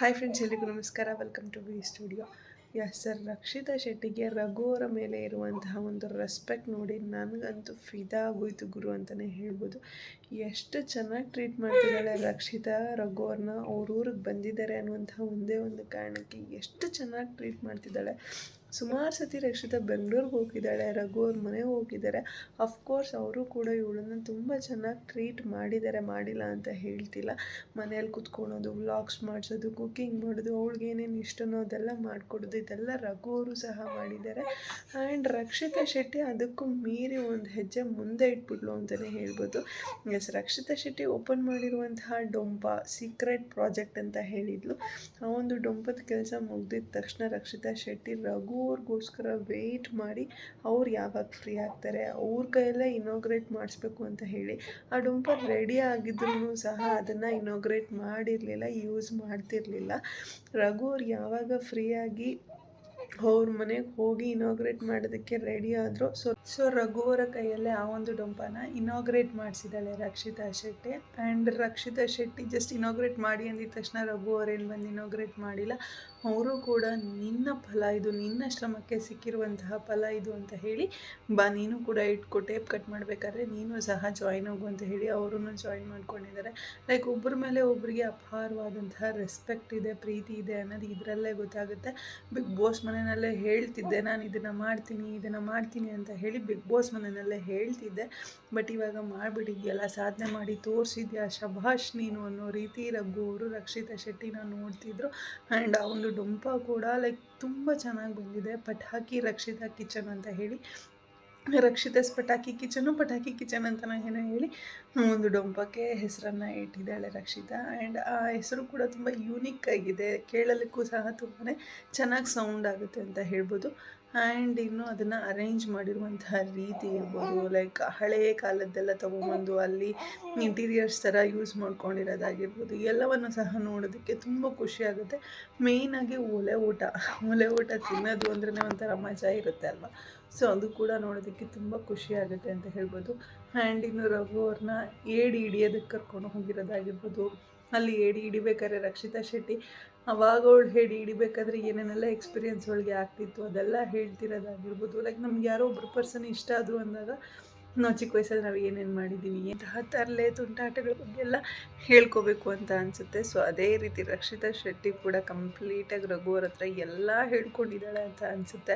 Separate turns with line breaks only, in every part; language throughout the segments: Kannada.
ಹಾಯ್ ಫ್ರೆಂಡ್ಸ್, ಎಲ್ರಿಗೂ ನಮಸ್ಕಾರ. Welcome to V studio. Yes sir, Rakshita ಶೆಟ್ಟಿಗೆ Raghu ಅವರ ಮೇಲೆ ಇರುವಂತಹ ಒಂದು ರೆಸ್ಪೆಕ್ಟ್ ನೋಡಿ ನನಗಂತೂ ಫಿದಾ ಆಗೋಯ್ತು ಗುರು ಅಂತಲೇ ಹೇಳ್ಬೋದು. ಎಷ್ಟು ಚೆನ್ನಾಗಿ ಟ್ರೀಟ್ ಮಾಡ್ತಿದ್ದಾಳೆ ರಕ್ಷಿತಾ ರಘು ಅವ್ರನ್ನ. ಅವ್ರ ಊರಿಗೆ ಬಂದಿದ್ದಾರೆ ಅನ್ನುವಂಥ ಒಂದೇ ಒಂದು ಕಾರಣಕ್ಕೆ ಎಷ್ಟು ಚೆನ್ನಾಗಿ ಟ್ರೀಟ್ ಮಾಡ್ತಿದ್ದಾಳೆ. ಸುಮಾರು ಸತಿ ರಕ್ಷಿತಾ ಬೆಂಗಳೂರಿಗೆ ಹೋಗಿದ್ದಾಳೆ, ರಘು ಅವ್ರ ಮನೆಗೆ ಹೋಗಿದ್ದಾರೆ. ಅಫ್ಕೋರ್ಸ್ ಅವರು ಕೂಡ ಇವಳನ್ನು ತುಂಬ ಚೆನ್ನಾಗಿ ಟ್ರೀಟ್ ಮಾಡಿದ್ದಾರೆ, ಮಾಡಿಲ್ಲ ಅಂತ ಹೇಳ್ತಿಲ್ಲ. ಮನೇಲಿ ಕುತ್ಕೊಳೋದು, ವ್ಲಾಗ್ಸ್ ಮಾಡಿಸೋದು, ಕುಕ್ಕಿಂಗ್ ಮಾಡೋದು, ಅವಳಿಗೆ ಏನೇನು ಇಷ್ಟನೋ ಅದೆಲ್ಲ ಮಾಡಿಕೊಡೋದು, ಇದೆಲ್ಲ ರಘು ಅವರು ಸಹ ಮಾಡಿದ್ದಾರೆ. ಆ್ಯಂಡ್ ರಕ್ಷಿತಾ ಶೆಟ್ಟಿ ಅದಕ್ಕೂ ಮೀರಿ ಒಂದು ಹೆಜ್ಜೆ ಮುಂದೆ ಇಟ್ಬಿಟ್ಲು ಅಂತಲೇ ಹೇಳ್ಬೋದು. ಎಸ್, ರಕ್ಷಿತಾ ಶೆಟ್ಟಿ ಓಪನ್ ಮಾಡಿರುವಂತಹ ಡೊಂಪ ಸೀಕ್ರೆಟ್ ಪ್ರಾಜೆಕ್ಟ್ ಅಂತ ಹೇಳಿದ್ಲು. ಆ ಒಂದು ಡೊಂಪದ ಕೆಲಸ ಮುಗ್ದಿದ ತಕ್ಷಣ ರಕ್ಷಿತಾ ಶೆಟ್ಟಿ ರಘು ಅವ್ರಿಗೋಸ್ಕರ ವೆಯ್ಟ್ ಮಾಡಿ ಅವ್ರು ಯಾವಾಗ ಫ್ರೀ ಆಗ್ತಾರೆ ಅವ್ರ ಕೈಯಲ್ಲೇ ಇನಾಗ್ರೇಟ್ ಮಾಡಿಸ್ಬೇಕು ಅಂತ ಹೇಳಿ ಆ ಡೊಂಪ ರೆಡಿ ಆಗಿದ್ರೂ ಸಹ ಅದನ್ನು ಇನಾಗ್ರೇಟ್ ಮಾಡಿರಲಿಲ್ಲ, ಯೂಸ್ ಮಾಡ್ತಿರಲಿಲ್ಲ. ರಘು ಅವ್ರು ಯಾವಾಗ ಫ್ರೀಯಾಗಿ ಅವ್ರ ಮನೆಗೆ ಹೋಗಿ ಇನಾಗ್ರೇಟ್ ಮಾಡೋದಕ್ಕೆ ರೆಡಿ ಆದರು. ಸೊ ರಘು ಅವರ ಕೈಯಲ್ಲೇ ಆ ಒಂದು ಡೊಂಪನ ಇನಾಗ್ರೇಟ್ ಮಾಡಿಸಿದ್ದಾಳೆ Rakshita Shetty. And Rakshita Shetty just inaugurate ಮಾಡಿ ಅಂದಿದ ತಕ್ಷಣ ರಘು ಅವರೇನು ಬಂದು ಇನಾಗ್ರೇಟ್ ಮಾಡಿಲ್ಲ. ಅವರು ಕೂಡ ನಿನ್ನ ಫಲ ಇದು, ನಿನ್ನ ಶ್ರಮಕ್ಕೆ ಸಿಕ್ಕಿರುವಂತಹ ಫಲ ಇದು ಅಂತ ಹೇಳಿ, ಬಾ ನೀನು ಕೂಡ ಇಟ್ಕೊ, ಟೇಪ್ ಕಟ್ ಮಾಡಬೇಕಾದ್ರೆ ನೀನು ಸಹ ಜಾಯ್ನ್ ಆಗು ಅಂತ ಹೇಳಿ ಅವರನ್ನು ಜಾಯ್ನ್ ಮಾಡ್ಕೊಂಡಿದ್ದಾರೆ. ಲೈಕ್ ಒಬ್ಬರ ಮೇಲೆ ಒಬ್ಬರಿಗೆ ಅಪಾರವಾದಂತಹ ರೆಸ್ಪೆಕ್ಟ್ ಇದೆ, ಪ್ರೀತಿ ಇದೆ ಅನ್ನೋದು ಇದರಲ್ಲೇ ಗೊತ್ತಾಗುತ್ತೆ. ಬಿಗ್ ಬಾಸ್ ಮನೆಯಲ್ಲೇ ಹೇಳ್ತಿದ್ದೆ ನಾನು ಇದನ್ನು ಮಾಡ್ತೀನಿ ಅಂತ ಹೇಳಿ ಬಿಗ್ ಬಾಸ್ ಮನೆಯಲ್ಲೇ ಹೇಳ್ತಿದ್ದೆ. ಬಟ್ ಇವಾಗ ಮಾಡಿಬಿಟ್ಟಿದ್ಯಲ್ಲ, ಸಾಧನೆ ಮಾಡಿ ತೋರಿಸಿದ್ಯಾ, ಶಭಾಷ್ ನೀನು ಅನ್ನೋ ರೀತಿ ರಘು ಅವರು ರಕ್ಷಿತಾ ಶೆಟ್ಟಿನ ನೋಡ್ತಿದ್ರು. ಆ್ಯಂಡ್ ಆ ಒಂದು ಡೊಂಪ ಕೂಡ ಲೈಕ್ ತುಂಬ ಚೆನ್ನಾಗಿ ಬಂದಿದೆ. ಪಟಾಕಿ ರಕ್ಷಿತಾ ಕಿಚನ್ ಅಂತ ಹೇಳಿ, ರಕ್ಷಿತಾಸ್ ಪಟಾಕಿ ಕಿಚನ್ ಅಂತ ಏನೋ ಹೇಳಿ ಒಂದು ಡೊಂಪಕ್ಕೆ ಹೆಸರನ್ನು ಇಟ್ಟಿದ್ದಾಳೆ ರಕ್ಷಿತಾ. ಆ್ಯಂಡ್ ಆ ಹೆಸರು ಕೂಡ ತುಂಬ ಯೂನಿಕ್ ಆಗಿದೆ, ಕೇಳಲಿಕ್ಕೂ ಸಹ ತುಂಬಾ ಚೆನ್ನಾಗಿ ಸೌಂಡ್ ಆಗುತ್ತೆ ಅಂತ ಹೇಳ್ಬೋದು. ಆ್ಯಂಡ್ ಇನ್ನು ಅದನ್ನು ಅರೇಂಜ್ ಮಾಡಿರುವಂತಹ ರೀತಿ ಇರ್ಬೋದು, ಲೈಕ್ ಹಳೆಯ ಕಾಲದ್ದೆಲ್ಲ ತೊಗೊಂಬಂದು ಅಲ್ಲಿ ಇಂಟೀರಿಯರ್ಸ್ ಥರ ಯೂಸ್ ಮಾಡ್ಕೊಂಡಿರೋದಾಗಿರ್ಬೋದು, ಎಲ್ಲವನ್ನು ಸಹ ನೋಡೋದಕ್ಕೆ ತುಂಬ ಖುಷಿಯಾಗುತ್ತೆ. ಮೇಯ್ನಾಗಿ ಒಲೆ ಊಟ ತಿನ್ನೋದು ಅಂದ್ರೇ ಒಂಥರ ಮಜಾ ಇರುತ್ತೆ ಅಲ್ವಾ. ಸೊ ಅದು ಕೂಡ ನೋಡೋದಕ್ಕೆ ತುಂಬ ಖುಷಿಯಾಗುತ್ತೆ ಅಂತ ಹೇಳ್ಬೋದು. ಆ್ಯಂಡ್ ಇನ್ನು ರಘು ಅವ್ರನ್ನ ಏಡಿ ಹಿಡಿಯೋದಕ್ಕೆ ಕರ್ಕೊಂಡು ಹೋಗಿರೋದಾಗಿರ್ಬೋದು, ಅಲ್ಲಿ ಏಡಿ ಹಿಡಿಬೇಕಾದ್ರೆ ರಕ್ಷಿತಾ ಶೆಟ್ಟಿ ಅವಾಗ ಅವಳು ಏಡಿ ಹಿಡಿಬೇಕಾದ್ರೆ ಏನೇನೆಲ್ಲ ಎಕ್ಸ್ಪೀರಿಯೆನ್ಸ್ ಒಳಗೆ ಆಗ್ತಿತ್ತು ಅದೆಲ್ಲ ಹೇಳ್ತಿರೋದಾಗಿರ್ಬೋದು. ಲೈಕ್ ನಮ್ಗೆ ಯಾರೋ ಒಬ್ಬರು ಪರ್ಸನ್ ಇಷ್ಟ ಆದರು ಅಂದಾಗ ನಾವು ಚಿಕ್ಕ ವಯಸ್ಸಲ್ಲಿ ನಾವು ಏನೇನು ಮಾಡಿದ್ದೀವಿ, ಇಂತಹ ತರಲೆ ತುಂಟಾಟಗಳ ಬಗ್ಗೆ ಎಲ್ಲ ಹೇಳ್ಕೋಬೇಕು ಅಂತ ಅನಿಸುತ್ತೆ. ಸೊ ಅದೇ ರೀತಿ ರಕ್ಷಿತಾ ಶೆಟ್ಟಿ ಕೂಡ ಕಂಪ್ಲೀಟಾಗಿ ರಘು ಅವ್ರ ಹತ್ರ ಎಲ್ಲ ಹೇಳ್ಕೊಂಡಿದ್ದಾಳೆ ಅಂತ ಅನಿಸುತ್ತೆ.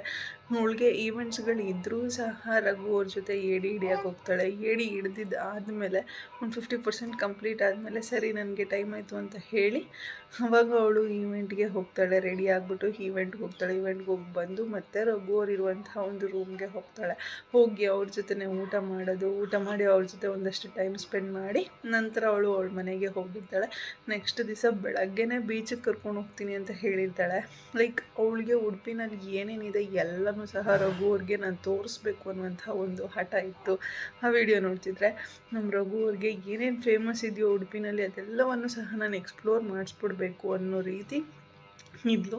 ಅವಳಿಗೆ ಈವೆಂಟ್ಸ್ಗಳು ಇದ್ದರೂ ಸಹ ರಘು ಅವ್ರ ಜೊತೆ ಏಡಿ ಹಿಡಿಯೋಕೆ ಹೋಗ್ತಾಳೆ. ಏಡಿ ಹಿಡ್ದಿದ್ದು ಆದಮೇಲೆ ಒಂದು 50% ಕಂಪ್ಲೀಟ್ ಆದಮೇಲೆ ಸರಿ ನನಗೆ ಟೈಮ್ ಆಯಿತು ಅಂತ ಹೇಳಿ ಅವಾಗ ಅವಳು ಈವೆಂಟ್ಗೆ ಹೋಗ್ತಾಳೆ. ರೆಡಿ ಆಗಿಬಿಟ್ಟು ಈವೆಂಟ್ಗೆ ಹೋಗಿ ಬಂದು ಮತ್ತೆ ರಘು ಅವ್ರು ಇರುವಂಥ ಒಂದು ರೂಮ್ಗೆ ಹೋಗಿ ಅವ್ರ ಜೊತೆ ಊಟ ಮಾಡಿ ಅವ್ರ ಜೊತೆ ಒಂದಷ್ಟು ಟೈಮ್ ಸ್ಪೆಂಡ್ ಮಾಡಿ ನಂತರ ಅವಳು ಅವಳ ಮನೆಗೆ ಹೋಗಿರ್ತಾಳೆ. ನೆಕ್ಸ್ಟ್ ದಿವಸ ಬೆಳಗ್ಗೆನೇ ಬೀಚಿಗೆ ಕರ್ಕೊಂಡು ಹೋಗ್ತೀನಿ ಅಂತ ಹೇಳಿರ್ತಾಳೆ. ಲೈಕ್ ಅವಳಿಗೆ ಉಡುಪಿನಲ್ಲಿ ಏನೇನಿದೆ ಎಲ್ಲನೂ ಸಹ ರಘು ಅವ್ರಿಗೆ ನಾನು ತೋರಿಸ್ಬೇಕು ಅನ್ನುವಂಥ ಒಂದು ಹಠ ಇತ್ತು. ಆ ವಿಡಿಯೋ ನೋಡ್ತಿದ್ರೆ ನಮ್ಮ ರಘು ಅವ್ರಿಗೆ ಏನೇನು ಫೇಮಸ್ ಇದೆಯೋ ಉಡುಪಿನಲ್ಲಿ ಅದೆಲ್ಲವನ್ನು ಸಹ ನಾನು ಎಕ್ಸ್ಪ್ಲೋರ್ ಮಾಡಿಸ್ಬಿಡ್ಬೇಕು ಅನ್ನೋ ರೀತಿ ಇದ್ಲು.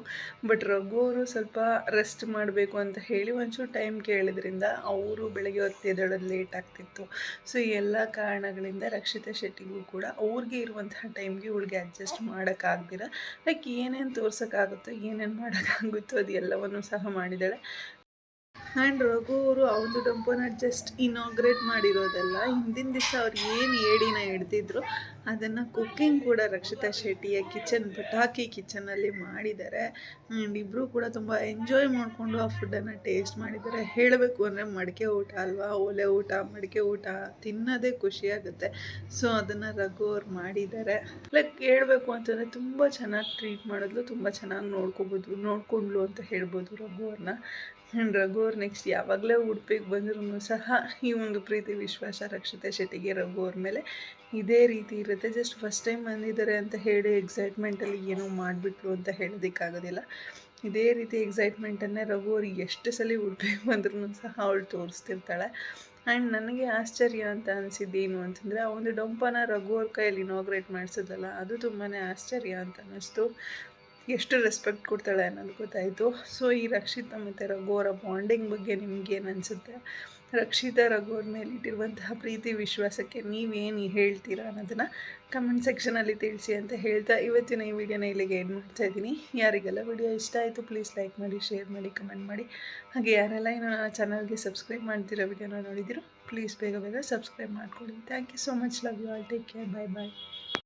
ಬಟ್ ರಘು ಅವರು ಸ್ವಲ್ಪ ರೆಸ್ಟ್ ಮಾಡಬೇಕು ಅಂತ ಹೇಳಿ ಒಂಚೂರು ಟೈಮ್ ಕೇಳಿದ್ರಿಂದ ಅವರು ಬೆಳಗ್ಗೆ ಹೊತ್ತು ಎದ್ದೇಳೋದು ಲೇಟ್ ಆಗ್ತಿತ್ತು. ಸೊ ಈ ಎಲ್ಲ ಕಾರಣಗಳಿಂದ ರಕ್ಷಿತಾ ಶೆಟ್ಟಿಗೂ ಕೂಡ ಅವ್ರಿಗೆ ಇರುವಂತಹ ಟೈಮ್ಗೆ ಇವಳಿಗೆ ಅಡ್ಜಸ್ಟ್ ಮಾಡೋಕ್ಕಾಗ್ದಿರ ಲೈಕ್ ಏನೇನು ತೋರ್ಸೋಕ್ಕಾಗುತ್ತೋ ಏನೇನು ಮಾಡೋಕ್ಕಾಗುತ್ತೋ ಅದು ಎಲ್ಲವನ್ನು ಸಹ ಮಾಡಿದ್ದಾಳೆ. ಆ್ಯಂಡ್ ರಘು ಅವರು ಆ ಒಂದು ಡಂಪನ ಜಸ್ಟ್ ಇನಾಗ್ರೇಟ್ ಮಾಡಿರೋದಲ್ಲ, ಹಿಂದಿನ ದಿವಸ ಅವ್ರು ಏನು ಏಡಿನ ಹಿಡ್ದಿದ್ರು ಅದನ್ನು ಕುಕ್ಕಿಂಗ್ ಕೂಡ ರಕ್ಷಿತಾ ಶೆಟ್ಟಿಯ ಪಟಾಕಿ ಕಿಚನಲ್ಲಿ ಮಾಡಿದ್ದಾರೆ. ಆ್ಯಂಡ್ ಇಬ್ಬರು ಕೂಡ ತುಂಬ ಎಂಜಾಯ್ ಮಾಡಿಕೊಂಡು ಆ ಫುಡ್ಡನ್ನು ಟೇಸ್ಟ್ ಮಾಡಿದ್ದಾರೆ. ಹೇಳಬೇಕು ಅಂದರೆ ಮಡಿಕೆ ಊಟ ಅಲ್ವಾ, ಒಲೆ ಊಟ, ಮಡಿಕೆ ಊಟ ತಿನ್ನೋದೇ ಖುಷಿಯಾಗುತ್ತೆ. ಸೊ ಅದನ್ನು ರಘು ಅವ್ರು ಮಾಡಿದ್ದಾರೆ. ಲೈಕ್ ಹೇಳಬೇಕು ಅಂತಂದರೆ ತುಂಬ ಚೆನ್ನಾಗಿ ಟ್ರೀಟ್ ಮಾಡಿದ್ಲು, ತುಂಬ ಚೆನ್ನಾಗಿ ನೋಡ್ಕೊಂಡ್ಲು ಅಂತ ಹೇಳ್ಬೋದು ರಘು ಅವ್ರನ್ನ. ಆ್ಯಂಡ್ ರಘು ಅವ್ರು ನೆಕ್ಸ್ಟ್ ಯಾವಾಗಲೇ ಉಡುಪಿಗೆ ಬಂದ್ರೂ ಸಹ ಈ ಒಂದು ಪ್ರೀತಿ ವಿಶ್ವಾಸ ರಕ್ಷಿತಾ ಶೆಟ್ಟಿಗೆ ರಘು ಅವ್ರ ಮೇಲೆ ಇದೇ ರೀತಿ ಇರುತ್ತೆ. ಜಸ್ಟ್ ಫಸ್ಟ್ ಟೈಮ್ ಬಂದಿದ್ದಾರೆ ಅಂತ ಹೇಳಿ ಎಕ್ಸೈಟ್ಮೆಂಟಲ್ಲಿ ಏನೋ ಮಾಡಿಬಿಟ್ರು ಅಂತ ಹೇಳೋದಕ್ಕಾಗೋದಿಲ್ಲ. ಇದೇ ರೀತಿ ಎಕ್ಸೈಟ್ಮೆಂಟನ್ನೇ ರಘು ಅವ್ರಿಗೆ ಎಷ್ಟು ಸಲ ಉಡುಪಿಗೆ ಬಂದ್ರೂ ಸಹ ಅವಳು ತೋರಿಸ್ತಿರ್ತಾಳೆ. ಆ್ಯಂಡ್ ನನಗೆ ಆಶ್ಚರ್ಯ ಅಂತ ಅನಿಸಿದ್ದೇನು ಅಂತಂದರೆ ಆ ಒಂದು ಡಂಪನ ರಘು ಅವ್ರ ಕೈಯಲ್ಲಿ ಇನಾಗ್ರೇಟ್ ಮಾಡಿಸೋದಲ್ಲ, ಅದು ತುಂಬಾ ಆಶ್ಚರ್ಯ ಅಂತ ಅನ್ನಿಸ್ತು. ಎಷ್ಟು ರೆಸ್ಪೆಕ್ಟ್ ಕೊಡ್ತಾಳೆ ಅನ್ನೋದು ಗೊತ್ತಾಯಿತು. ಸೊ ಈ ರಕ್ಷಿತಾ ಮತ್ತು ರಘು ಅವರ ಬಾಂಡಿಂಗ್ ಬಗ್ಗೆ ನಿಮ್ಗೇನು ಅನಿಸುತ್ತೆ? ರಕ್ಷಿತಾ ರಘು ಅವ್ರ ಮೇಲೆ ಇಟ್ಟಿರುವಂತಹ ಪ್ರೀತಿ ವಿಶ್ವಾಸಕ್ಕೆ ನೀವೇನು ಹೇಳ್ತೀರಾ ಅನ್ನೋದನ್ನು ಕಮೆಂಟ್ ಸೆಕ್ಷನಲ್ಲಿ ತಿಳಿಸಿ ಅಂತ ಹೇಳ್ತಾ ಇವತ್ತಿನ ಈ ವಿಡಿಯೋನ ಇಲ್ಲಿಗೆ ಏನು ಮಾಡ್ತಾಯಿದ್ದೀನಿ. ಯಾರಿಗೆಲ್ಲ ವಿಡಿಯೋ ಇಷ್ಟ ಆಯಿತು ಪ್ಲೀಸ್ ಲೈಕ್ ಮಾಡಿ, ಶೇರ್ ಮಾಡಿ, ಕಮೆಂಟ್ ಮಾಡಿ. ಹಾಗೆ ಯಾರೆಲ್ಲ ಇನ್ನೂ ನನ್ನ ಚಾನಲ್ಗೆ ಸಬ್ಸ್ಕ್ರೈಬ್ ಮಾಡ್ತಿರೋ ವಿಡಿಯೋನ ನೋಡಿದಿರೋ ಪ್ಲೀಸ್ ಬೇಗ ಬೇಗ ಸಬ್ಸ್ಕ್ರೈಬ್ ಮಾಡ್ಕೊಳ್ಳಿ. Thank you so much. Love you all. Take care. Bye bye.